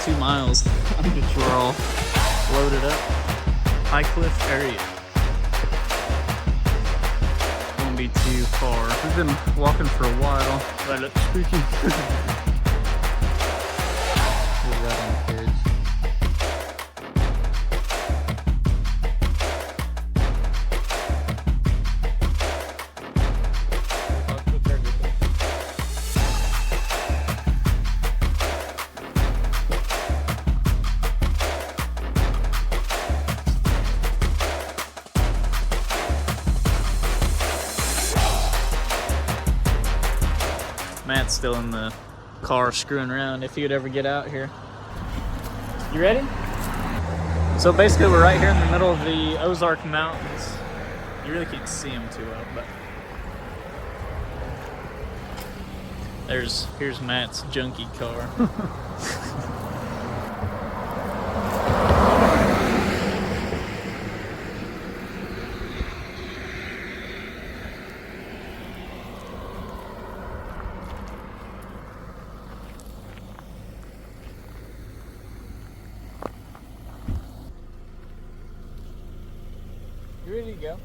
2 miles. We're all loaded up. High Cliff area. Won't be too far. We've been walking for a while. That looks spooky. We're right on the kids. Matt's still in the car screwing around if he would ever get out here. You ready? So basically we're right here in the middle of the Ozark Mountains. You really can't see them too well, but here's Matt's junky car. You ready to go?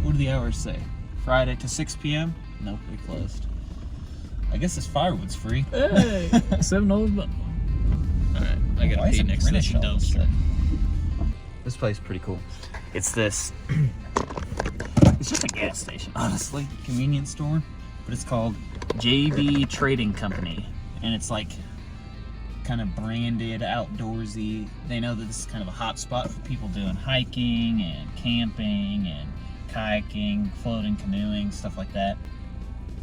What do the hours say? Friday to 6 p.m.? Nope, we closed. I guess this firewood's free. Hey, $7 bundle. Alright, I gotta pee next to this dumpster. This place is pretty cool. It's this. It's just a gas station, honestly. Convenience store. But it's called JB Trading Company. And it's like kind of branded, outdoorsy. They know that this is kind of a hot spot for people doing hiking and camping and kayaking, floating, canoeing, stuff like that.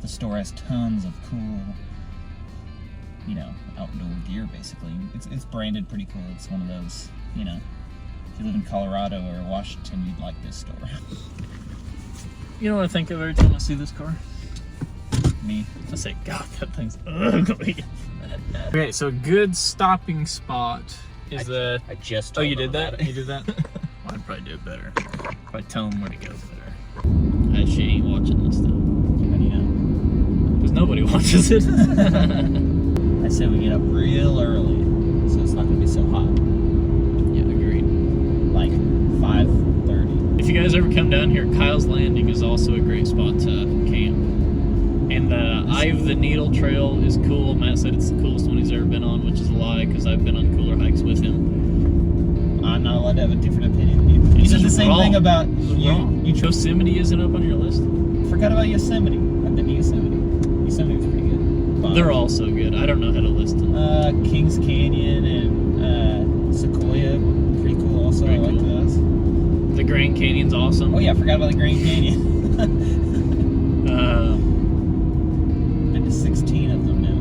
The store has tons of cool, you know, outdoor gear basically. It's branded pretty cool. It's one of those, you know, if you live in Colorado or Washington, you'd like this store. You know what I think of every time I see this car? Me. I say, God, that thing's ugly. Okay, so a good stopping spot is the... I just told you did that? You did that? Well, I'd probably do it better. Probably tell them where to go better. She ain't watching this though. How do you know? Because nobody watches it. I said we get up real early, so it's not going to be so hot. Yeah, agreed. Like 5:30. If you guys ever come down here, Kyle's Landing is also a great spot to camp. And the Eye of the Needle Trail is cool. Matt said it's the coolest one he's ever been on, which is a lie, because I've been on cooler hikes with him. I'm not allowed to have a different opinion than you. You said the same thing about Yosemite isn't up on your list? Forgot about Yosemite. I've been to Yosemite. Yosemite was pretty good. But they're all so good. I don't know how to list them. Kings Canyon and Sequoia were pretty cool also. I like those. The Grand Canyon's awesome. Oh yeah, I forgot about the Grand Canyon. Been to 16 of them now.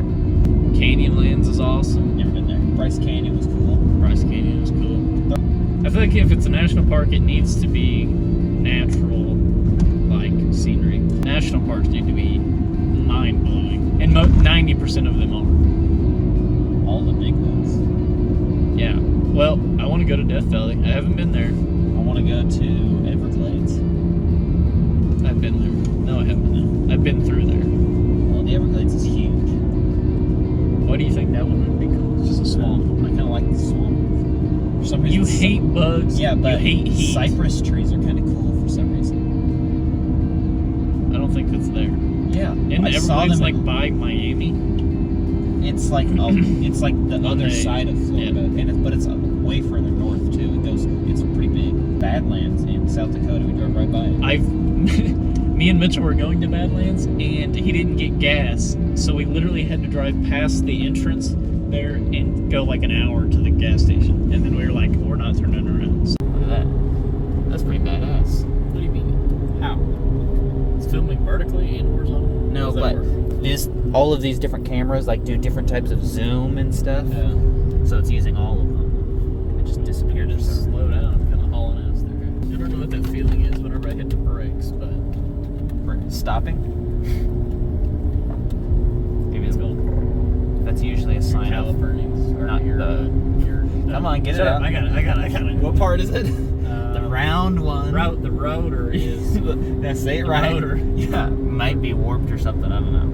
Canyonlands is awesome. Never been there. Bryce Canyon was cool. Bryce Canyon was cool. I feel like if it's a national park, it needs to be natural, like scenery. National parks need to be mind-blowing, and 90% of them are. All the big ones. Yeah. Well, I want to go to Death Valley. I haven't been there. I want to go to Everglades. I've been there. No, I haven't. No. I've been through there. Well, the Everglades is huge. Why do you think that one would be cool? It's just a swamp. I kind of like the swamp. For some reason, you hate bugs. Yeah, but you hate heat. Cypress trees are kind of cool for some reason. I don't think it's there. Yeah, and Everglades like by Miami. It's like it's like the other side of Florida, and but it's way further north too. It's pretty big. Badlands in South Dakota. We drove right by it. Me and Mitchell were going to Badlands, and he didn't get gas, so we literally had to drive past the entrance there and go like an hour to the gas station, and then we were like, we're not turning around. So look at that. That's pretty badass. What do you mean? How? It's filming vertically and horizontally? No, but all of these different cameras like do different types of zoom and stuff. Yeah. So it's using all of them. And it just disappeared. Just slow down. I'm kind of hauling ass there. I don't know what that feeling is whenever I hit the brakes, but stopping. Maybe it's going. That's usually a sign of calipers, or not your the. Your That Come on, get Shut it up. out. I got it. What part is it? The round one. The rotor is. That's it, The right? rotor. Yeah, might be warped or something. I don't know.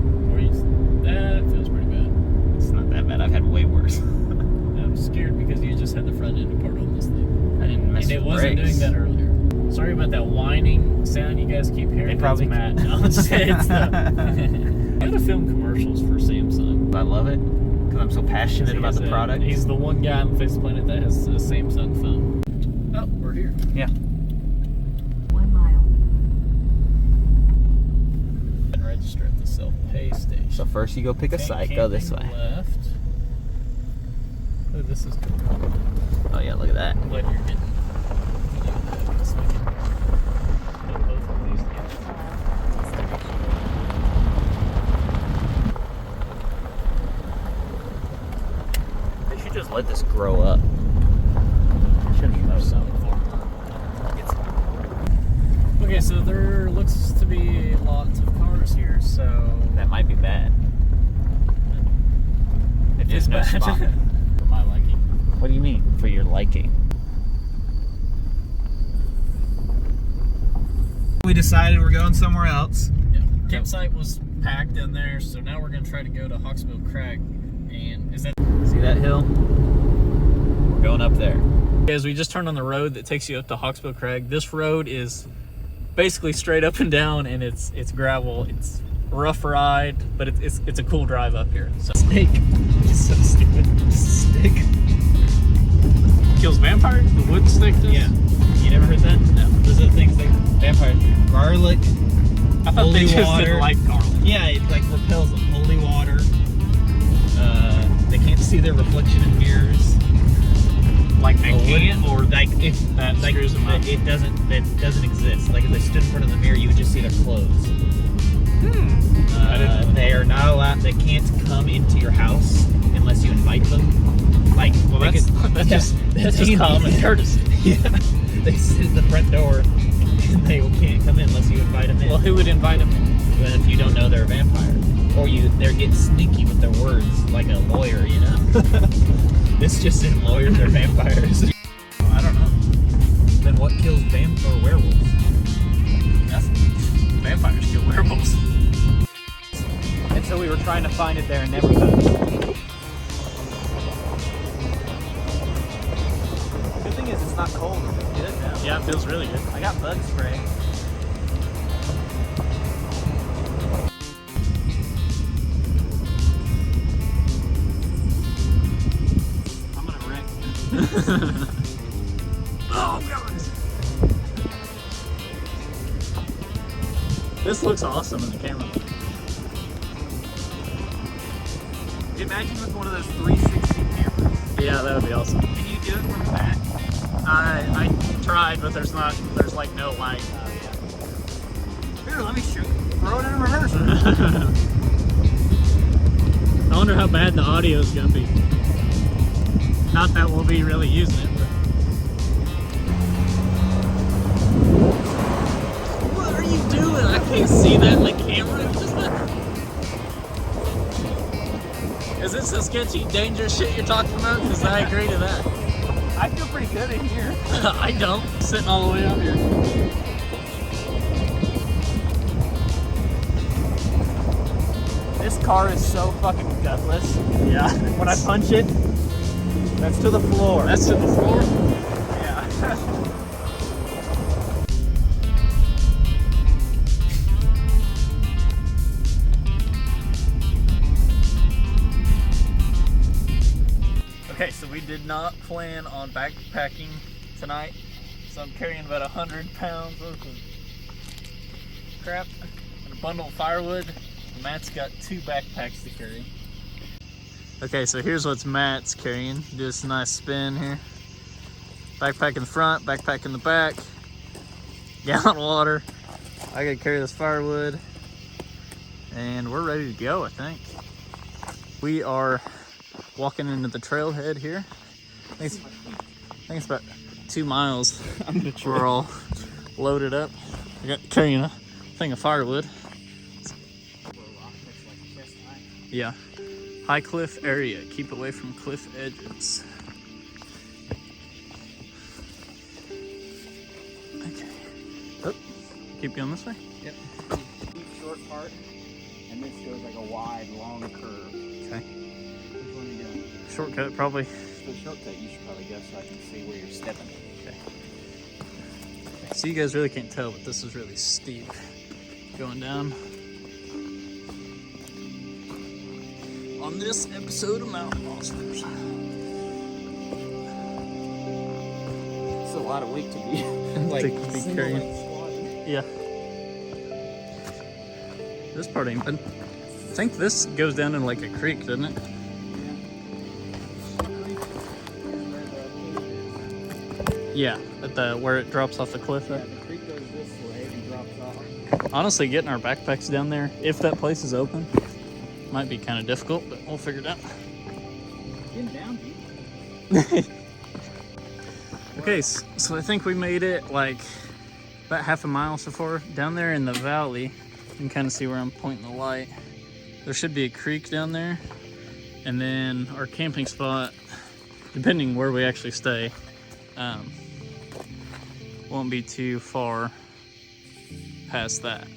That feels pretty bad. It's not that bad. I've had way worse. I'm scared because you just had the front end apart on this thing. I didn't mess And with it wasn't brakes. doing that earlier. Sorry about that whining sound you guys keep hearing. They probably That's Matt. No, it's I gotta film commercials for Samsung. I love it because I'm so passionate about the product. He's the one guy on the face of the planet that has a Samsung phone. Oh, we're here. Yeah. 1 mile. And register at the self-pay station. So first you go pick a site. Go this way. Left. Oh, this is cool. Oh yeah, look at that. What you're getting. So we can put both of these together. They should just let this grow up. Shouldn't be no Something for it. Okay, so there looks to be lots of cars here, so That might be bad. If it's there's no bad spot. for my liking. What do you mean? For your liking? We decided we're going somewhere else. Yeah. Campsite was packed in there, so now we're gonna try to go to Hawksbill Crag. And is that? See that hill? We're going up there. As we just turned on the road that takes you up to Hawksbill Crag, this road is basically straight up and down, and it's gravel. It's a rough ride, but it's a cool drive up here. So Snake. It's so stupid. Stick. kills vampire. The wood stick does. Yeah. You never heard that? No. Those are the things that vampires do. Garlic. I thought holy they just water. didn't like garlic. Yeah, it like repels them. Holy water. They can't see their reflection in mirrors. Like they Oh, can't, or like if that like screws them up. it doesn't exist. Like if they stood in front of the mirror, you would just see their clothes. I didn't know. They are not allowed. They can't come into your house unless you invite them. Like Well, they that's could- that's yeah, just common courtesy. Yeah, they sit at the front door and they can't come in unless you invite them in. Well, who would invite them? But if you don't know they're a vampire, or they're getting sneaky with their words, like a lawyer, you know. This just isn't lawyers; they're vampires. I don't know. Then what kills werewolves? Nothing. Vampires kill werewolves. And so we were trying to find it there and never found it. Good thing is it's not cold. It's good now. Yeah, it feels really good. I got bug spray. I'm gonna wreck. Oh god! This looks awesome in the camera. Imagine with one of those 360 cameras. Yeah, that would be awesome. Can you do it from the back? I tried, but there's like no light. Here, let me shoot. Throw it in reverse. I wonder how bad the audio is gonna be. Not that we'll be really using it, but. What are you doing? I can't see that in the camera. Is this the sketchy, dangerous shit you're talking about? Because I agree to that. I feel pretty good in here. I don't. Sitting all the way out here. This car is so fucking gutless. Yeah. When I punch it, that's to the floor. That's to the floor. yeah. Okay, so we did not plan on backpacking tonight. So I'm carrying about 100 pounds worth of crap and a bundle of firewood. Matt's got 2 backpacks to carry. Okay, so here's what Matt's carrying. Do this nice spin here. Backpack in the front, backpack in the back. Gallon of water. I gotta carry this firewood. And we're ready to go, I think. We are walking into the trailhead here. I think it's about 2 miles. I'm gonna try. We're all loaded up. I got carrying a thing of firewood. Yeah. High cliff area. Keep away from cliff edges. keep going this way? Yep. Deep short part, and this goes like a wide, long curve. Okay. Which one are you doing? Shortcut, probably. The shortcut you should probably go so I can see where you're stepping. Okay. So you guys really can't tell, but this is really steep. Going down. On this episode of Mountain Monsters. It's a lot of weight to be like To be single carrying. leg squatting. Yeah. This part ain't bad. I think this goes down in like a creek, doesn't it? Yeah, at the where it drops off the cliff there. Yeah, the creek goes this way and drops off. Honestly, getting our backpacks down there, if that place is open, might be kind of difficult, but we'll figure it out. Getting down deep. Okay, so I think we made it like about half a mile so far. Down there in the valley, you can kind of see where I'm pointing the light. There should be a creek down there, and then our camping spot, depending where we actually stay, won't be too far past that.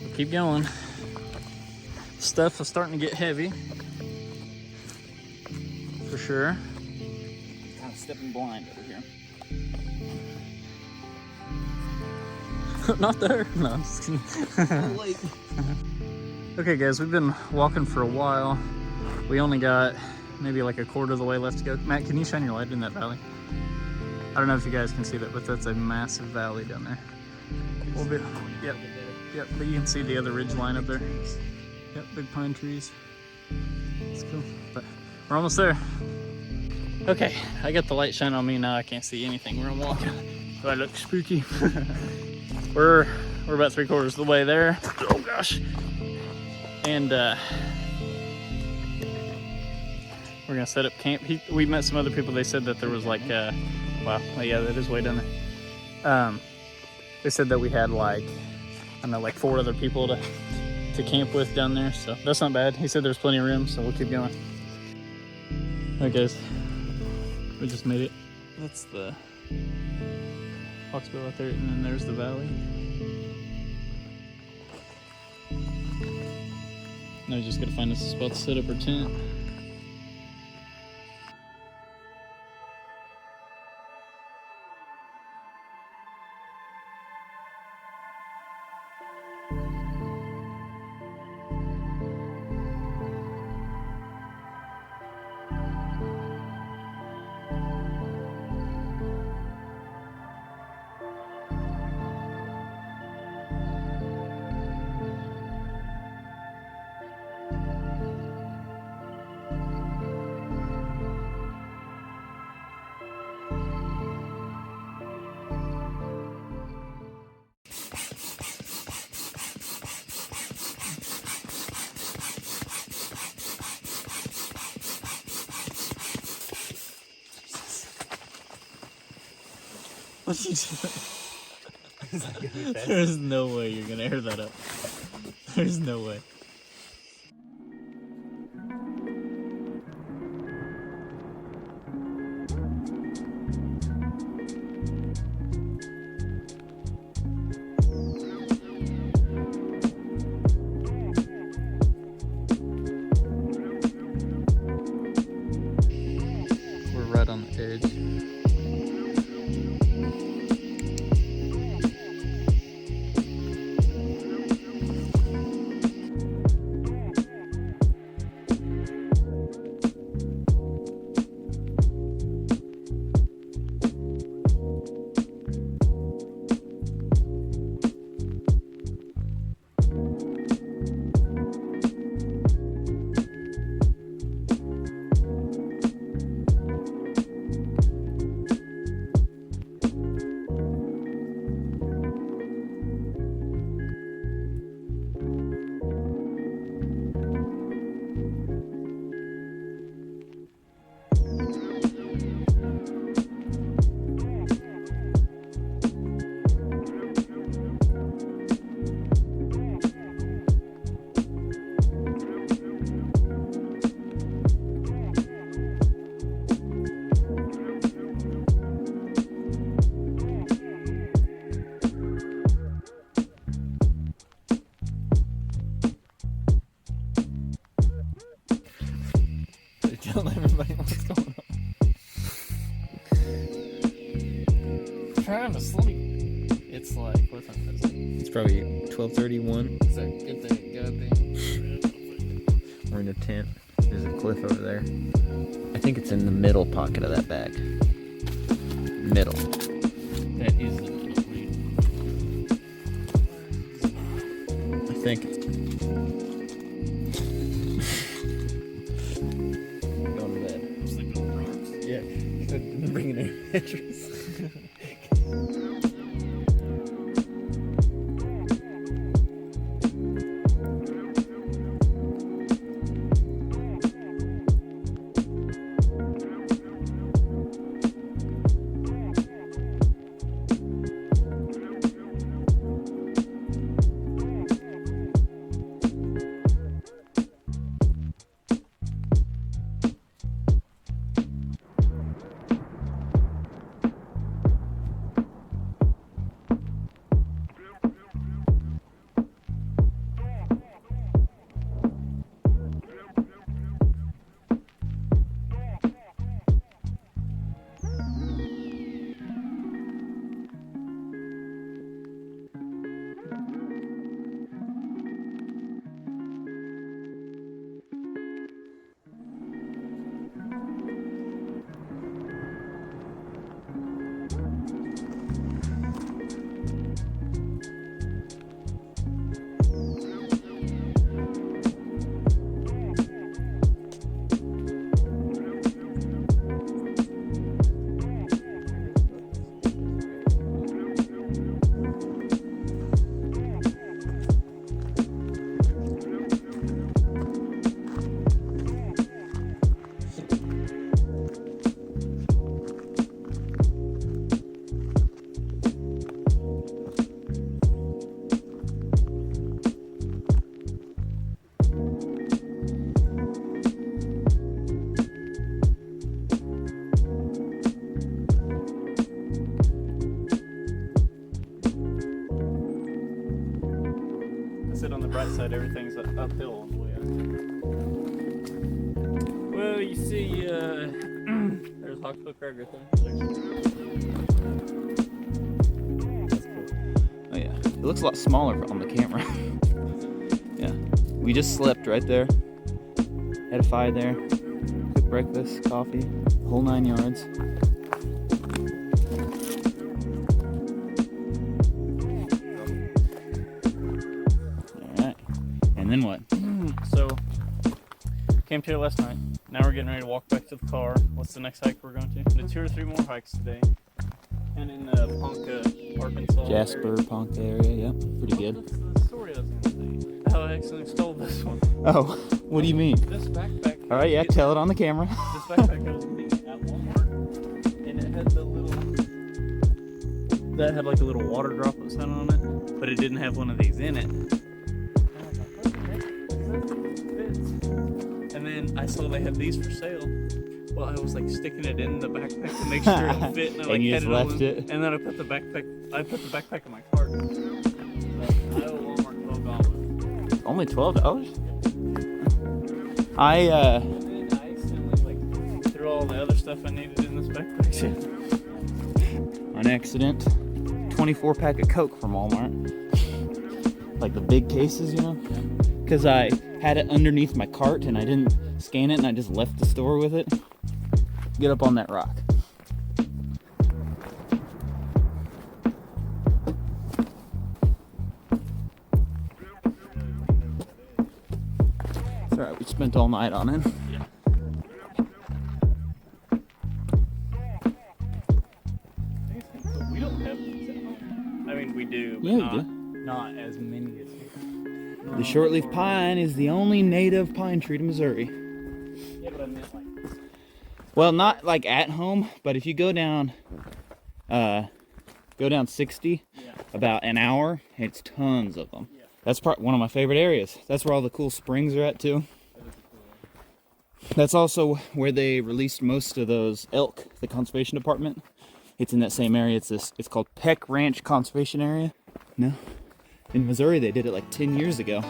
We'll keep going. Stuff is starting to get heavy, for sure. Kind of stepping blind over here. Not there. No, I'm just kidding. Okay, guys, we've been walking for a while. We only got maybe like a quarter of the way left to go. Matt, can you shine your light in that valley? I don't know if you guys can see that, but that's a massive valley down there. We'll be, yep, but you can see the other ridge line up there. Yep, big pine trees. It's cool, but we're almost there. Okay, I got the light shining on me now. I can't see anything where I'm walking. Do I look spooky? We're about 3/4 of the way there. Oh gosh. And we're gonna set up camp. We met some other people. They said that there was like, wow, yeah, that is way down there. They said that we had like, I don't know, like 4 other people to camp with down there. So that's not bad. He said there's plenty of room, so we'll keep going. All right, guys, we just made it. That's the Foxville out there, and then there's the valley. Now we just gotta find us a spot to set up our tent. What did you do? There's no way you're gonna air that up. There's no way. We're right on the edge. Tell everybody what's going on. I'm trying to sleep. It's like, what time is it? It's probably 12:31. Is that get that goddamn? We're in a tent. There's a cliff over there. I think it's in the middle pocket of that bag. Middle. That is the middle. I think. Going to bed. I'm sleeping on the rocks. Yeah. Bringing in mattress. Sit on the bright side, everything's uphill on the way up. Well, you see, there's Hawksbill Crag right there. That's cool. Oh yeah. It looks a lot smaller on the camera. Yeah. We just slept right there. Had a fire there. Quick breakfast, coffee, whole 9 yards. And then what? So, came to here last night. Now we're getting ready to walk back to the car. What's the next hike we're going to? The 2 or 3 more hikes today. And in the Ponca, Arkansas Jasper, area. Ponca area, yep. Pretty good. That's the story I was going to say. How I accidentally stole this one. Oh, what do you mean? This backpack. Alright, yeah, tell it on the camera. This backpack I was getting at Walmart. And it had the little... That had like a little water droplet sign on it. But it didn't have one of these in it. And then I saw they had these for sale. Well, I was like sticking it in the backpack to make sure it fit, and I like And you had just it all left in, it? and then I put the backpack in my cart. So I owe Walmart $12. Only $12? And then I accidentally like threw all the other stuff I needed in this backpack. On accident, 24 pack of Coke from Walmart. Like the big cases, you know? Because I had it underneath my cart and I didn't scan it and I just left the store with it. Get up on that rock. It's alright, we spent all night on it. Yeah. We don't have these at home. I mean, we do, but Yeah, we do. not as many as here. The shortleaf pine is the only native pine tree to Missouri. Yeah, but I meant like... Well, not like at home, but if you go down 60, Yeah. about an hour, it's tons of them. Yeah. That's one of my favorite areas. That's where all the cool springs are at too. That's also where they released most of those elk, the conservation department. It's in that same area. It's called Peck Ranch Conservation Area. No. In Missouri, they did it like 10 years ago.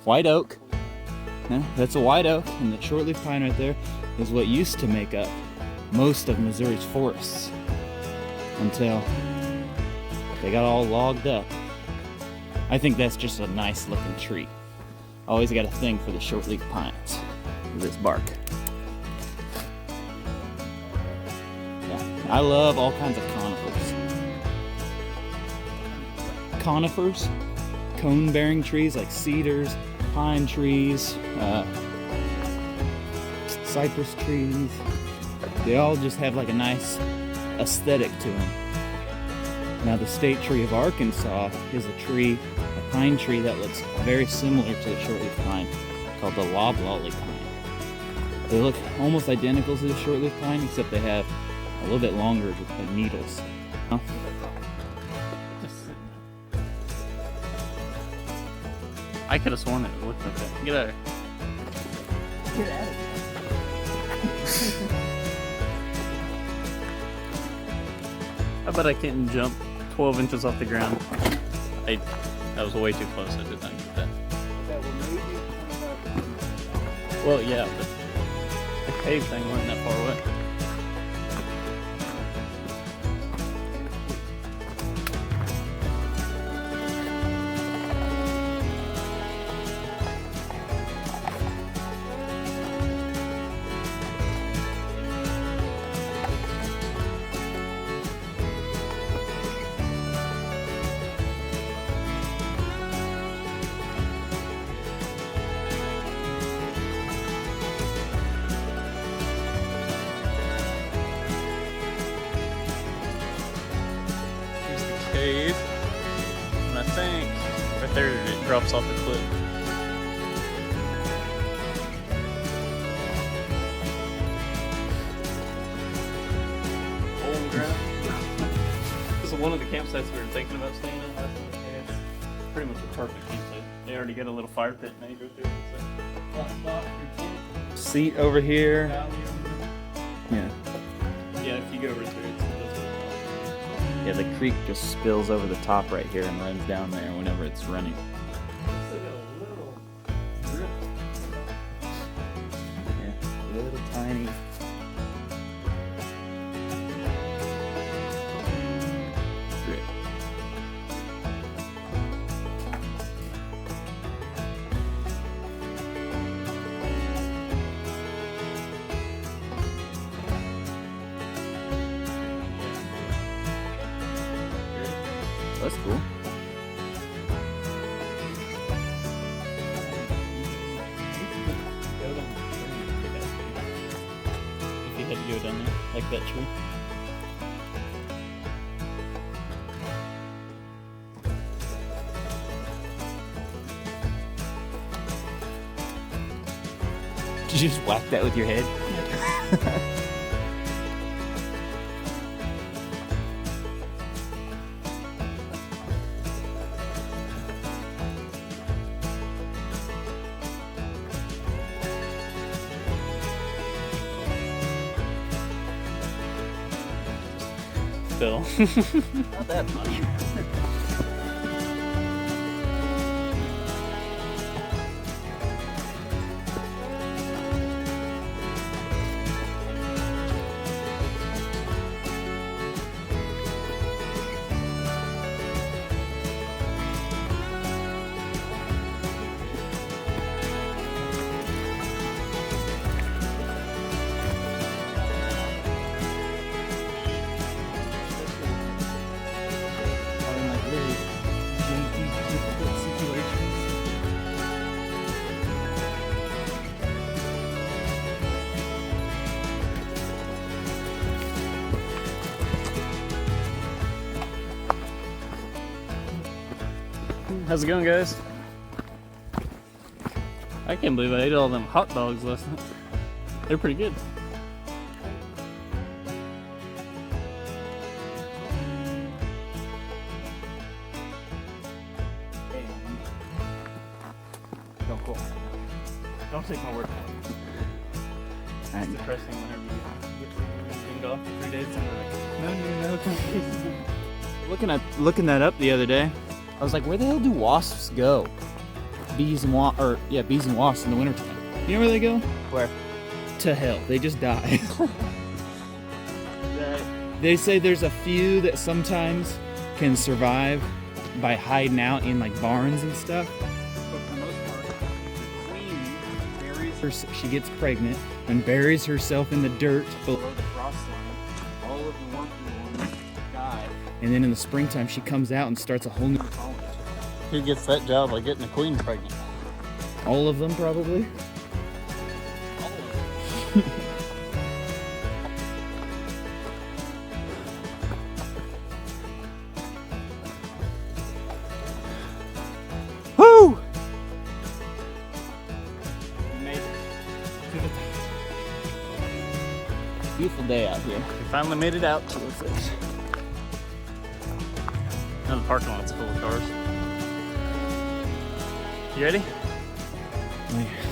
White oak. Yeah, that's a white oak, and the shortleaf pine right there is what used to make up most of Missouri's forests until they got all logged up. I think that's just a nice looking tree. Always got a thing for the shortleaf pines with this bark. Yeah, I love all kinds of conifers. Conifers, cone-bearing trees like cedars, pine trees, cypress trees. They all just have like a nice aesthetic to them. Now the state tree of Arkansas is a tree, a pine tree that looks very similar to the shortleaf pine, called the loblolly pine. They look almost identical to the shortleaf pine, except they have a little bit longer needles. Huh? I could have sworn it looked like that. Get out of here. Get out of here. I bet I can't jump 12 inches off the ground. That was way too close. I did not get that. Well, yeah, but the cave thing wasn't that far away. Cave, and I think right there it drops off the cliff. Old ground. This is one of the campsites we were thinking about staying in last night. Yeah, it's pretty much a perfect campsite. They already got a little fire pit now you go through. Seat over here. Yeah. Yeah, if you go over through it. Yeah, the creek just spills over the top right here and runs down there whenever it's running. Yeah, little tiny. Drip. That's cool. If you had to go down there, like that tree. Did you just whack that with your head? Bill. Not that much. How's it going, guys? I can't believe I ate all them hot dogs last night. They're pretty good. Don't take my word for it. It's depressing whenever you get off for 3 days and they're like, no. Looking that up the other day, I was like, where the hell do wasps go? Bees and wasps in the wintertime. You know where they go? Where? To hell. They just die. They say there's a few that sometimes can survive by hiding out in like barns and stuff. But for the most part, the queen buries her, she gets pregnant and buries herself in the dirt below the frost line. All of the working ones die. And then in the springtime, she comes out and starts a whole new colony. Who gets that job by getting the queen pregnant? All of them, probably. All of them. Woo! We made it to the top. Beautiful day out here. We finally made it out to the fish. Now the parking lot's full of cars. You ready? Oh, yeah.